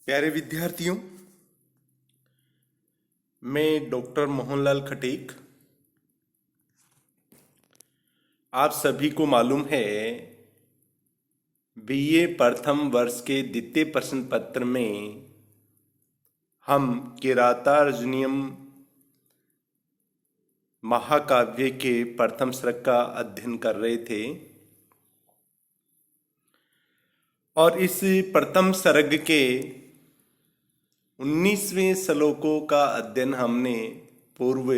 प्यारे विद्यार्थियों, मैं डॉक्टर मोहनलाल खटीक। आप सभी को मालूम है, बीए प्रथम वर्ष के द्वितीय प्रश्न पत्र में हम किरातार्जुनीयम महाकाव्य के प्रथम सर्ग का अध्ययन कर रहे थे और इस प्रथम सर्ग के 19वें श्लोकों का अध्ययन हमने पूर्व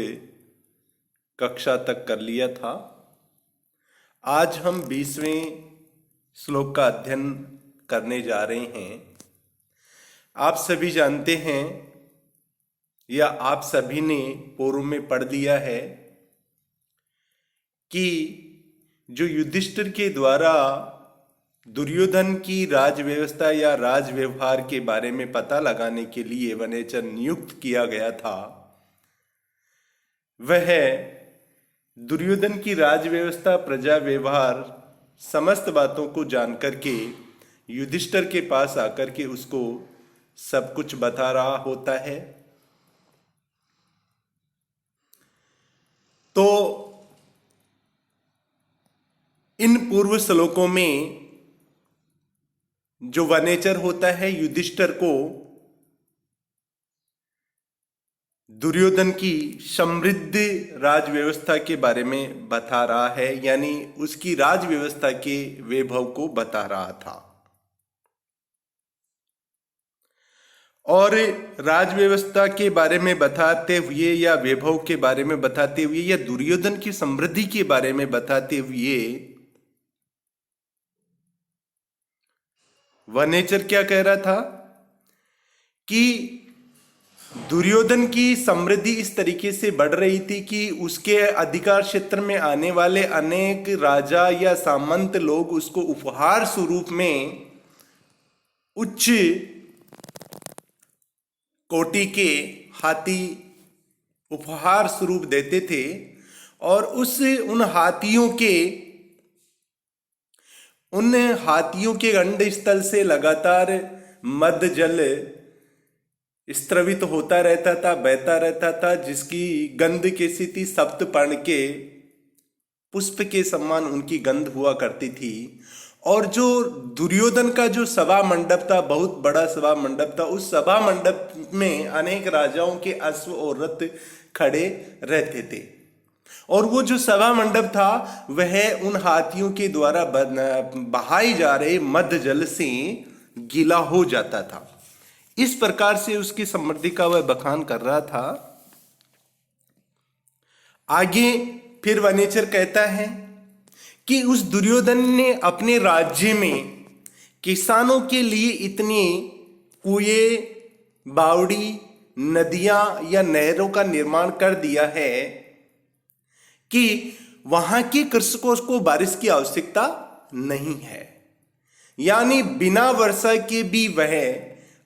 कक्षा तक कर लिया था। आज हम 20वें श्लोक का अध्ययन करने जा रहे हैं। आप सभी जानते हैं या आप सभी ने पूर्व में पढ़ लिया है कि जो युधिष्ठिर के द्वारा दुर्योधन की राज व्यवस्था या राज व्यवहार के बारे में पता लगाने के लिए वनेचर नियुक्त किया गया था, वह दुर्योधन की राज व्यवस्था, प्रजा व्यवहार, समस्त बातों को जानकर के युधिष्ठिर के पास आकर के उसको सब कुछ बता रहा होता है। तो इन पूर्व श्लोकों में जो वनेचर होता है युधिष्ठिर को दुर्योधन की समृद्ध राज व्यवस्था के बारे में बता रहा है, यानी उसकी राज व्यवस्था के वैभव को बता रहा था। और राज व्यवस्था के बारे में बताते हुए या वैभव के बारे में बताते हुए या दुर्योधन की समृद्धि के बारे में बताते हुए वनेचर क्या कह रहा था कि दुर्योधन की समृद्धि इस तरीके से बढ़ रही थी कि उसके अधिकार क्षेत्र में आने वाले अनेक राजा या सामंत लोग उसको उपहार स्वरूप में उच्च कोटि के हाथी उपहार स्वरूप देते थे और उन हाथियों के गंड स्थल से लगातार मद जल स्त्रवित होता रहता था, बहता रहता था, जिसकी गंध कैसी थी? सप्तपर्ण के पुष्प के समान उनकी गंध हुआ करती थी। और जो दुर्योधन का जो सभा मंडप था, बहुत बड़ा सभा मंडप था, उस सभा मंडप में अनेक राजाओं के अश्व और रथ खड़े रहते थे और वो जो सभा मंडप था वह उन हाथियों के द्वारा बहाए जा रहे मद जल से गीला हो जाता था। इस प्रकार से उसकी समृद्धि का वह बखान कर रहा था। आगे फिर वनेचर कहता है कि उस दुर्योधन ने अपने राज्य में किसानों के लिए इतनी कुएं, बावड़ी, नदियां या नहरों का निर्माण कर दिया है कि वहां के कृषकों को बारिश की आवश्यकता नहीं है, यानी बिना वर्षा के भी वह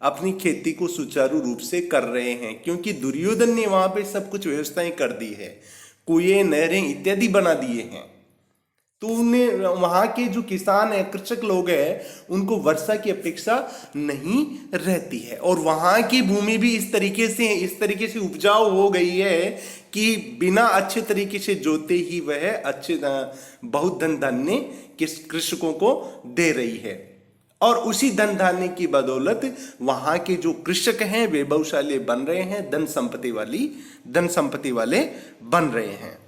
अपनी खेती को सुचारू रूप से कर रहे हैं, क्योंकि दुर्योधन ने वहां पे सब कुछ व्यवस्थाएं कर दी है, कुएं, नहरें इत्यादि बना दिए हैं। तो उन्हें वहां के जो किसान है, कृषक लोग हैं, उनको वर्षा की अपेक्षा नहीं रहती है और वहां की भूमि भी इस तरीके से उपजाऊ हो गई है कि बिना अच्छे तरीके से जोते ही वह अच्छे बहुत धन धान्य कृषकों को दे रही है। और उसी धन धान्य की बदौलत वहां के जो कृषक हैं वैभवशाली बन रहे हैं, धन संपत्ति वाले बन रहे हैं।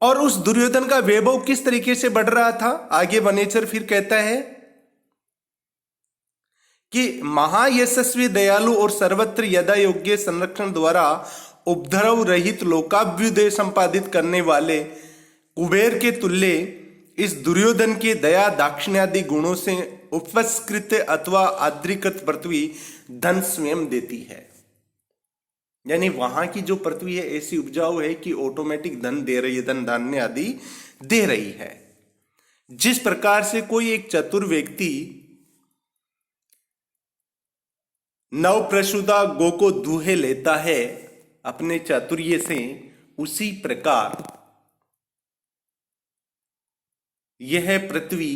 और उस दुर्योधन का वैभव किस तरीके से बढ़ रहा था? आगे वनेचर फिर कहता है कि महायशस्वी, दयालु और सर्वत्र यथा योग्य संरक्षण द्वारा उपद्रव रहित लोकाभ्युदय संपादित करने वाले कुबेर के तुल्य इस दुर्योधन के दया दाक्षिण्यादि गुणों से उपस्कृत अथवा आद्रीकृत पृथ्वी धन स्वयं देती है। यानी वहां की जो पृथ्वी है ऐसी उपजाऊ है कि ऑटोमेटिक धन दे रही है, धन धान्य आदि दे रही है। जिस प्रकार से कोई एक चतुर व्यक्ति नवप्रसूता गो को दूहे लेता है अपने चातुर्य से, उसी प्रकार यह पृथ्वी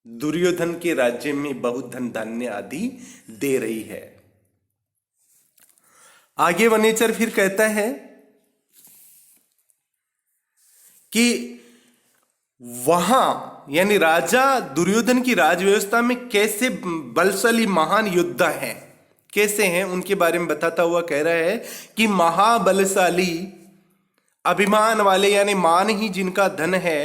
दुर्योधन के राज्य में बहुत धन धान्य आदि दे रही है। आगे वनेचर फिर कहता है कि वहां यानी राजा दुर्योधन की राज व्यवस्था में कैसे बलशाली महान योद्धा है, कैसे हैं, उनके बारे में बताता हुआ कह रहा है कि महाबलशाली अभिमान वाले यानी मान ही जिनका धन है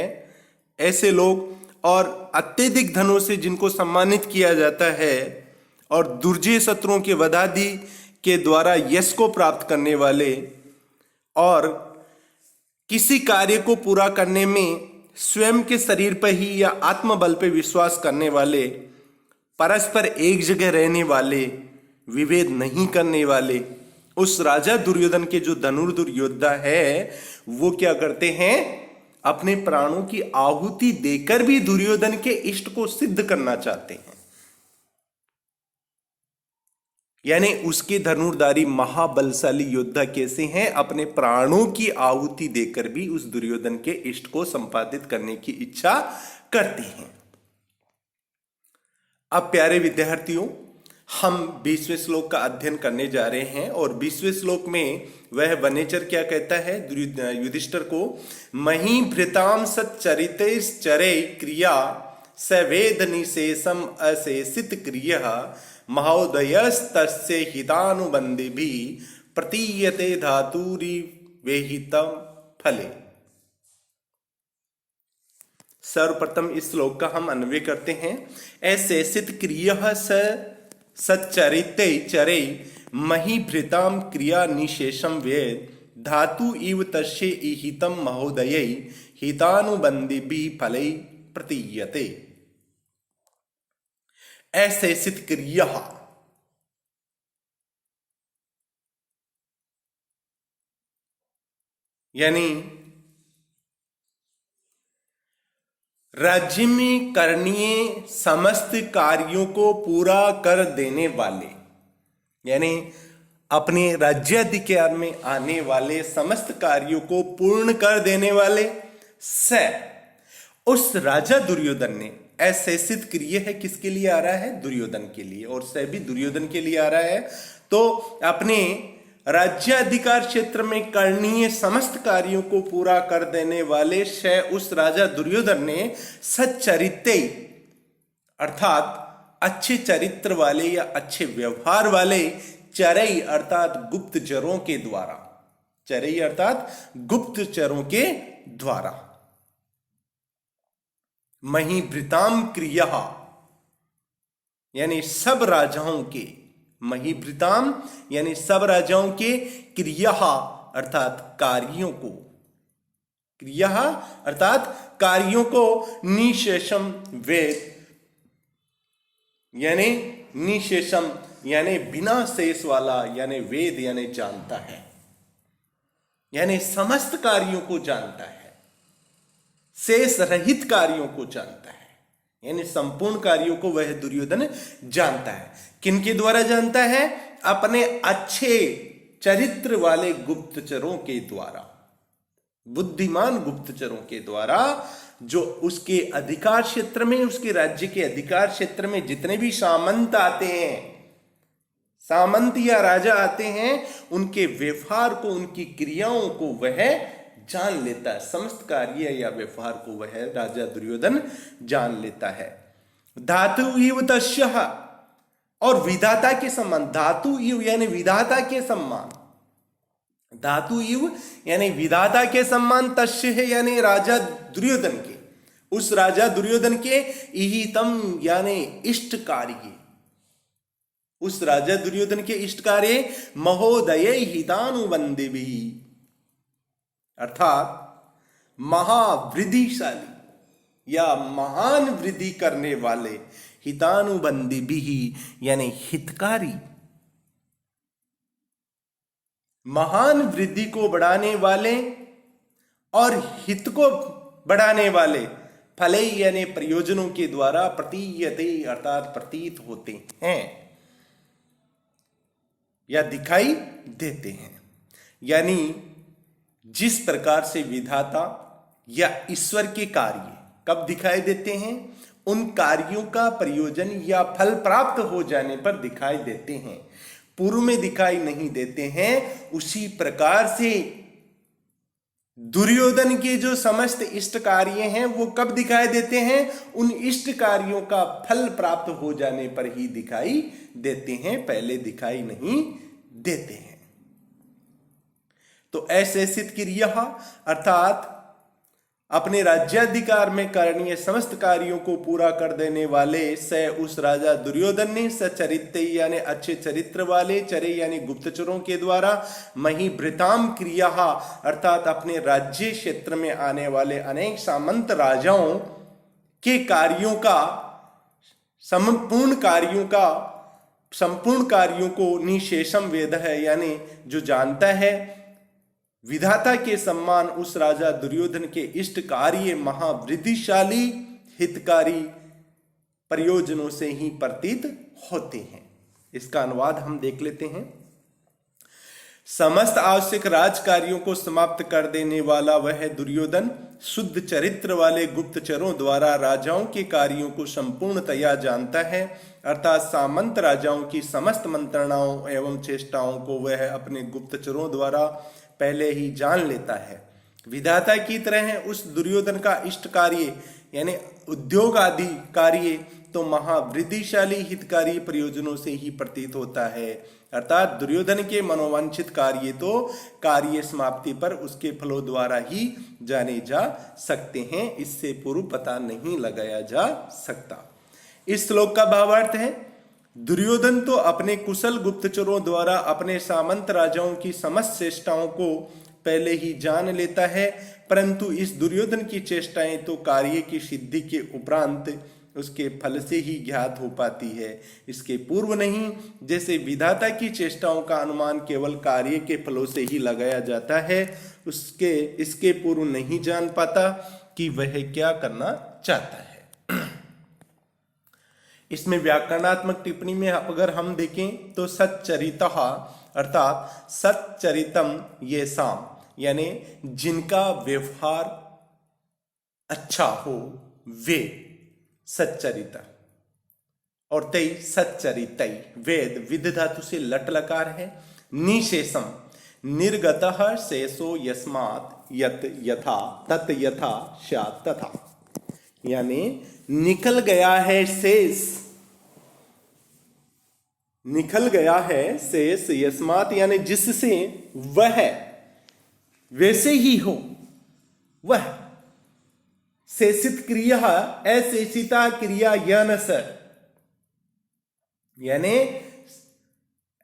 ऐसे लोग, और अत्यधिक धनों से जिनको सम्मानित किया जाता है, और दुर्जय शत्रुओं के वधादि के द्वारा यश को प्राप्त करने वाले, और किसी कार्य को पूरा करने में स्वयं के शरीर पर ही या आत्मबल पर विश्वास करने वाले, परस्पर एक जगह रहने वाले, विभेद नहीं करने वाले, उस राजा दुर्योधन के जो धनुर्धर योद्धा है वो क्या करते हैं, अपने प्राणों की आहुति देकर भी दुर्योधन के इष्ट को सिद्ध करना चाहते हैं। यानी उसके धनुर्धारी महाबलशाली योद्धा कैसे हैं, अपने प्राणों की आहुति देकर भी उस दुर्योधन के इष्ट को संपादित करने की इच्छा करते हैं। अब प्यारे विद्यार्थियों, हम 20वें श्लोक का अध्ययन करने जा रहे हैं, और 20वें श्लोक में वह वनेचर क्या कहता है युधिष्ठिर को, मही भृताम सच्चरितैश्चरै क्रिया सवेद निशेषम अशेषित क्रिया महोदयस्तस्य हितानुबन्धिभिः प्रतीयते धातुरिवेहितं फले। सर्वप्रथम इस श्लोक का हम अन्वय करते हैं। अशेषित क्रियः सच्चरितैश्चरै महीभृतां क्रिया निशेषं वेद धातु इव तस्य इहितं महोदयै हितानुबन्धिभिः फलै प्रतीयते। अशेषित क्रिया यानी राज्य में करणीय समस्त कार्यों को पूरा कर देने वाले, यानी अपने राज्याधिकार में आने वाले समस्त कार्यों को पूर्ण कर देने वाले उस राजा दुर्योधन ने, अशेषित क्रिया है किसके लिए आ रहा है, दुर्योधन के लिए, और स भी दुर्योधन के लिए आ रहा है। तो अपने राज्याधिकार क्षेत्र में करणीय समस्त कार्यों को पूरा कर देने वाले उस राजा दुर्योधन ने सच्चरित्रे अर्थात अच्छे चरित्र वाले या अच्छे व्यवहार वाले चरई अर्थात गुप्तचरों के द्वारा, चरई अर्थात गुप्तचरों के द्वारा, महीभृताम क्रिया यानी सब राजाओं के, महीभृताम यानी सब राजाओं के, क्रिया अर्थात कार्यों को, क्रिया अर्थात कार्यों को, निशेषम वेद यानी निशेषम यानी बिना शेष वाला, यानी वेद यानी जानता है, यानी समस्त कार्यों को जानता है, शेष रहित कार्यों को जानता है, यानी संपूर्ण कार्यों को वह दुर्योधन जानता है। किनके द्वारा जानता है, अपने अच्छे चरित्र वाले गुप्तचरों के द्वारा, बुद्धिमान गुप्तचरों के द्वारा, जो उसके अधिकार क्षेत्र में, उसके राज्य के अधिकार क्षेत्र में जितने भी सामंत आते हैं, सामंत या राजा आते हैं, उनके व्यवहार को, उनकी क्रियाओं को वह जान लेता है, समस्त कार्य या व्यवहार को वह राजा दुर्योधन जान लेता है। धातु इव तस्यः और विधाता के समान, धातु इव यानी विधाता के समान, धातु इव यानी विधाता के समान, तस्य है यानी राजा दुर्योधन के, उस राजा दुर्योधन के इहितम यानी इष्ट कार्य, उस राजा दुर्योधन के इष्ट कार्य महोदय हितानुबन्धिभिः अर्थात महावृद्धिशाली या महान वृद्धि करने वाले, हितानुबन्धिभिः यानी हितकारी, महान वृद्धि को बढ़ाने वाले और हित को बढ़ाने वाले, फले यानी प्रयोजनों के द्वारा, प्रतीयते अर्थात प्रतीत होते हैं या दिखाई देते हैं। यानी जिस प्रकार से विधाता या ईश्वर के कार्य कब दिखाई देते हैं, उन कार्यों का प्रयोजन या फल प्राप्त हो जाने पर दिखाई देते हैं, पूर्व में दिखाई नहीं देते हैं। उसी प्रकार से दुर्योधन के जो समस्त इष्ट कार्य हैं वो कब दिखाई देते हैं? उन इष्ट कार्यों का फल प्राप्त हो जाने पर ही दिखाई देते हैं, पहले दिखाई नहीं देते हैं। तो ऐसित क्रिया अर्थात अपने राज्याधिकार में करणीय समस्त कार्यों को पूरा कर देने वाले से उस राजा दुर्योधन ने सचरित्र यानी अच्छे चरित्र वाले, चरे यानी गुप्तचरों के द्वारा, महिभृताम क्रिया अर्थात अपने राज्य क्षेत्र में आने वाले अनेक सामंत राजाओं के कार्यों का संपूर्ण कार्यों को निशेषम वेद है, यानी जो जानता है विधाता के सम्मान उस राजा दुर्योधन के इष्ट कार्य महावृद्धिशाली हितकारी प्रयोजनों से ही प्रतीत होते हैं। इसका अनुवाद हम देख लेते हैं। समस्त आवश्यक राज कार्यों को समाप्त कर देने वाला वह दुर्योधन शुद्ध चरित्र वाले गुप्तचरों द्वारा राजाओं के कार्यों को संपूर्णतया जानता है, अर्थात सामंत राजाओं की समस्त मंत्रणाओं एवं चेष्टाओं को वह अपने गुप्तचरों द्वारा पहले ही जान लेता है। विधाता की तरह उस दुर्योधन का इष्ट कार्य यानी उद्योग आदि कार्य तो महावृद्धिशाली हितकारी प्रयोजनों से ही प्रतीत होता है, अर्थात दुर्योधन के मनोवांछित कार्य तो कार्य समाप्ति पर उसके फलों द्वारा ही जाने जा सकते हैं, इससे पूर्व पता नहीं लगाया जा सकता। इस श्लोक का भावार्थ है, दुर्योधन तो अपने कुशल गुप्तचरों द्वारा अपने सामंत राजाओं की समस्त चेष्टाओं को पहले ही जान लेता है, परंतु इस दुर्योधन की चेष्टाएं तो कार्य की सिद्धि के उपरांत उसके फल से ही ज्ञात हो पाती है, इसके पूर्व नहीं। जैसे विधाता की चेष्टाओं का अनुमान केवल कार्य के फलों से ही लगाया जाता है, इसके पूर्व नहीं जान पाता कि वह क्या करना चाहता है। इसमें व्याकरणात्मक टिप्पणी में अगर हम देखें तो सच्चरितः अर्थात सच्चरितम ये साम यानी जिनका व्यवहार अच्छा हो वे सच्चरिता, और तई सच्चरितई वेद विद धातु से लट लकार है। निशेषम निर्गतः शेषो यस्मात् यत यथा तत यथा स्यात् तथा, यानी निकल गया है शेष, निकल गया है शेष यस्मात् यानी जिससे वह वैसे ही हो, वह शेषित क्रिया अशेषिता क्रिया यनस यानी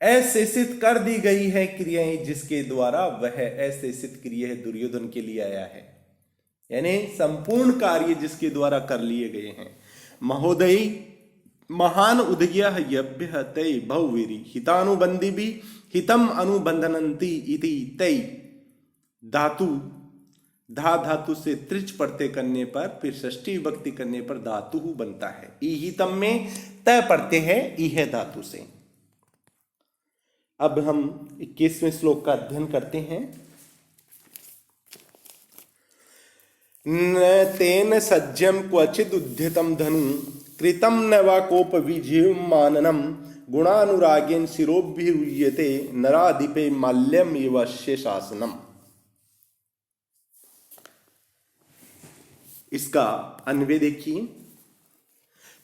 अशेषित कर दी गई है क्रियाएं जिसके द्वारा वह अशेषित क्रिया दुर्योधन के लिए आया है, यानी संपूर्ण कार्य जिसके द्वारा कर लिए गए हैं। महोदय महान उदयः यभ्यः तै बहुवीरी हितानुबंधी भी हितम अनुबंधनंती इति तै धातु धातु से त्रिच प्रत्यय करने पर फिर षष्ठी विभक्ति करने पर धातु बनता है। ईहितम में तय प्रत्यय है ईह धातु से। अब हम 21वें श्लोक का अध्ययन करते हैं। न तेन सज्जम क्वचिद उद्यतम धनु कृतम न वा कोप विजयमाननम गुणानुरागेन शिरोभिरुह्यते नराधिपे माल्यम एवस्य शासनम। इसका अन्वय देखिए।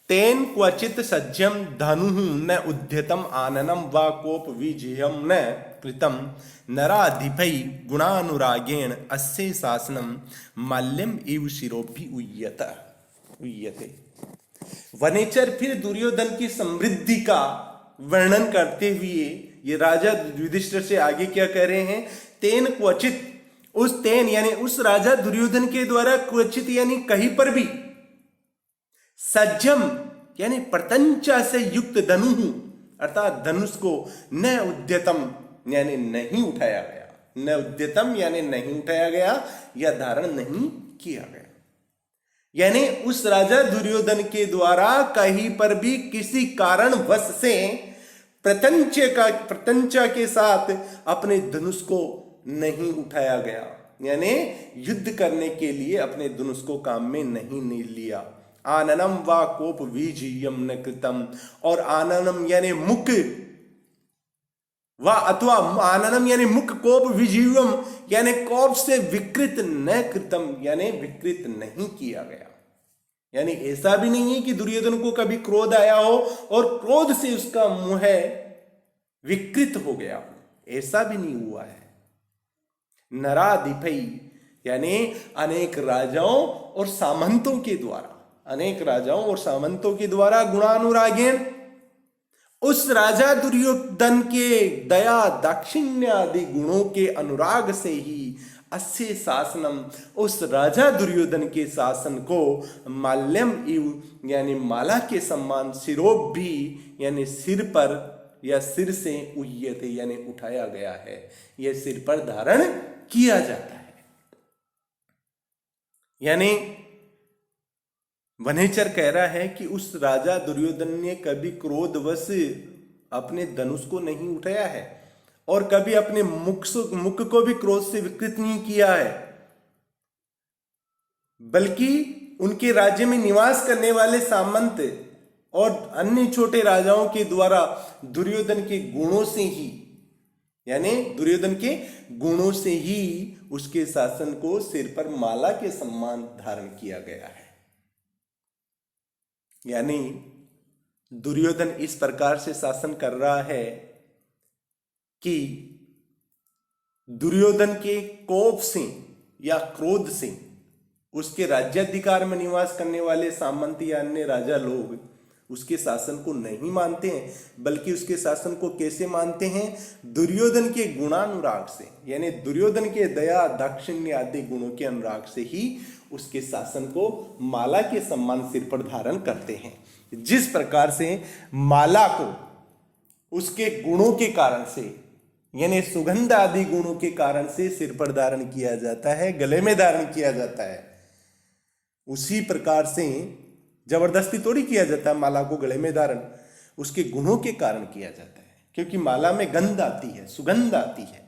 तेन क्वचित सज्जम धनु न उद्यतम आननम वा कोप विजयम न कृतम नराधिपै गुणानुरागेण अस्य शासनम माल्यम एव शिरोभि उह्यते। वनेचर फिर दुर्योधन की समृद्धि का वर्णन करते हुए ये राजा युधिष्ठिर से आगे क्या कह रहे हैं? तेन क्वचित, उस तेन यानी उस राजा दुर्योधन के द्वारा क्वचित यानी कहीं पर भी, सज्जम यानी प्रतंचा से युक्त धनु अर्थात धनुष को न उद्यतम यानी नहीं उठाया गया, न उद्यतम यानी नहीं उठाया गया या धारण नहीं किया गया, यानी उस राजा दुर्योधन के द्वारा कहीं पर भी किसी कारणवश से प्रतंचा के साथ अपने धनुष को नहीं उठाया गया, यानी युद्ध करने के लिए अपने धनुष को काम में नहीं लिया। आननम वा कोप विजीयम न कृतम, और आननम यानी मुख वा अथवा आननम यानी मुख कोप विजीवम यानी कोप से विकृत न कृतम यानी विकृत नहीं किया गया। यानी ऐसा भी नहीं है कि दुर्योधन को कभी क्रोध आया हो और क्रोध से उसका मुंह विकृत हो गया हो, ऐसा भी नहीं हुआ है। नराधिपई यानी अनेक राजाओं और सामंतों के द्वारा, अनेक राजाओं और सामंतों के द्वारा गुणानुरागेन उस राजा दुर्योधन के दया दाक्षिण्य आदि गुणों के अनुराग से ही अस्य शासनम उस राजा दुर्योधन के शासन को माल्यम इव यानी माला के सम्मान सिरोप भी यानी सिर पर या सिर से उय्यते यानी उठाया गया है, यह सिर पर धारण किया जाता है। यानी वनेचर कह रहा है कि उस राजा दुर्योधन ने कभी क्रोधवश अपने धनुष को नहीं उठाया है और कभी अपने मुख को भी क्रोध से विकृत नहीं किया है, बल्कि उनके राज्य में निवास करने वाले सामंत और अन्य छोटे राजाओं के द्वारा दुर्योधन के गुणों से ही यानी दुर्योधन के गुणों से ही उसके शासन को सिर पर माला के सम्मान धारण किया गया है। यानी दुर्योधन इस प्रकार से शासन कर रहा है कि दुर्योधन के कोप से या क्रोध से उसके राज्याधिकार में निवास करने वाले सामंत या अन्य राजा लोग उसके शासन को नहीं मानते हैं, बल्कि उसके शासन को कैसे मानते हैं? दुर्योधन के गुणानुराग से, यानी दुर्योधन के दया दाक्षिण्य आदि गुणों के अनुराग से ही उसके शासन को माला के सम्मान सिर पर धारण करते हैं। जिस प्रकार से माला को उसके गुणों के कारण से यानी सुगंध आदि गुणों के कारण से सिर पर धारण किया जाता है, गले में धारण किया जाता है, उसी प्रकार से जबरदस्ती थोड़ी किया जाता है माला को गले में धारण, उसके गुणों के कारण किया जाता है, क्योंकि माला में गंध आती है, सुगंध आती है,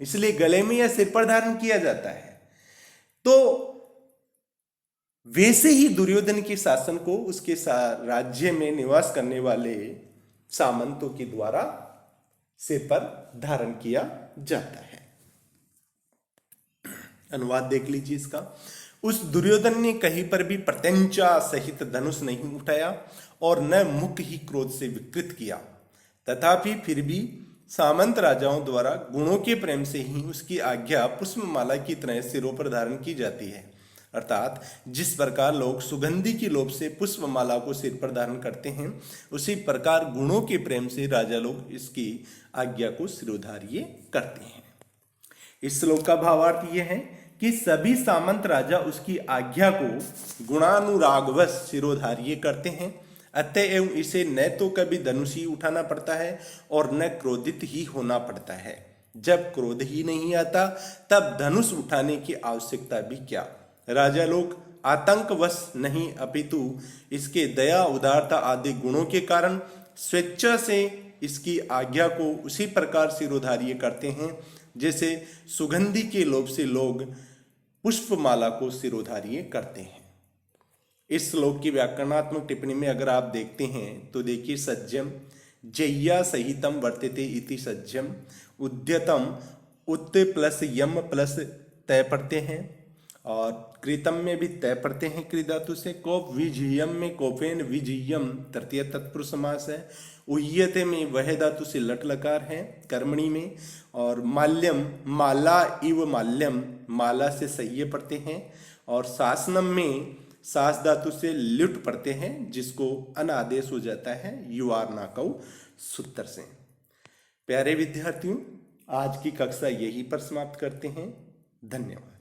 इसलिए गले में या सिर पर धारण किया जाता है। तो वैसे ही दुर्योधन के शासन को उसके राज्य में निवास करने वाले सामंतों के द्वारा सिर पर धारण किया जाता है। अनुवाद देख लीजिए इसका। उस दुर्योधन ने कहीं पर भी प्रत्यंचा सहित धनुष नहीं उठाया और न मुख ही क्रोध से विकृत किया, तथापि फिर भी सामंत राजाओं द्वारा गुणों के प्रेम से ही उसकी आज्ञा पुष्पमाला की तरह सिरों पर धारण की जाती है। अर्थात जिस प्रकार लोग सुगंधि की लोभ से पुष्पमाला को सिर पर धारण करते हैं, उसी प्रकार गुणों के प्रेम से राजा लोग इसकी आज्ञा को सिरोधार्य करते हैं। इस श्लोक का भावार्थ यह है कि सभी सामंत राजा उसकी आज्ञा को गुणानुरागवश सिरोधार्य करते हैं, अतएव इसे न तो कभी धनुष ही उठाना पड़ता है और न क्रोधित ही होना पड़ता है। जब क्रोध ही नहीं आता तब धनुष उठाने की आवश्यकता भी क्या। राजा लोग आतंकवश नहीं अपितु इसके दया उदारता आदि गुणों के कारण स्वेच्छा से इसकी आज्ञा को उसी प्रकार सिरोधार्य करते हैं जैसे सुगंधि के लोभ से लोग पुष्पमाला को सिरोधार्य करते हैं। इस श्लोक की व्याकरणात्मक टिप्पणी में अगर आप देखते हैं तो देखिए, सज्जम जय्या सहितम वर्तते इति सज्जम, उद्यतम उत प्लस यम प्लस तय पढ़ते हैं और कृतम में भी तय पढ़ते हैं कृ धातु से। कोप विजीयम में कोपेन विजीयम तृतीय तत्पुरुष समास है। उय्यते में वह धातु से लट लकार है कर्मणि में, और माल्यम माला इव माल्यम माला से सह्य पढ़ते हैं, और शासनम में सास धातु से ल्युट पढ़ते हैं जिसको अनादेश हो जाता है युआर नाकौ सूत्र से। प्यारे विद्यार्थियों, आज की कक्षा यही पर समाप्त करते हैं। धन्यवाद।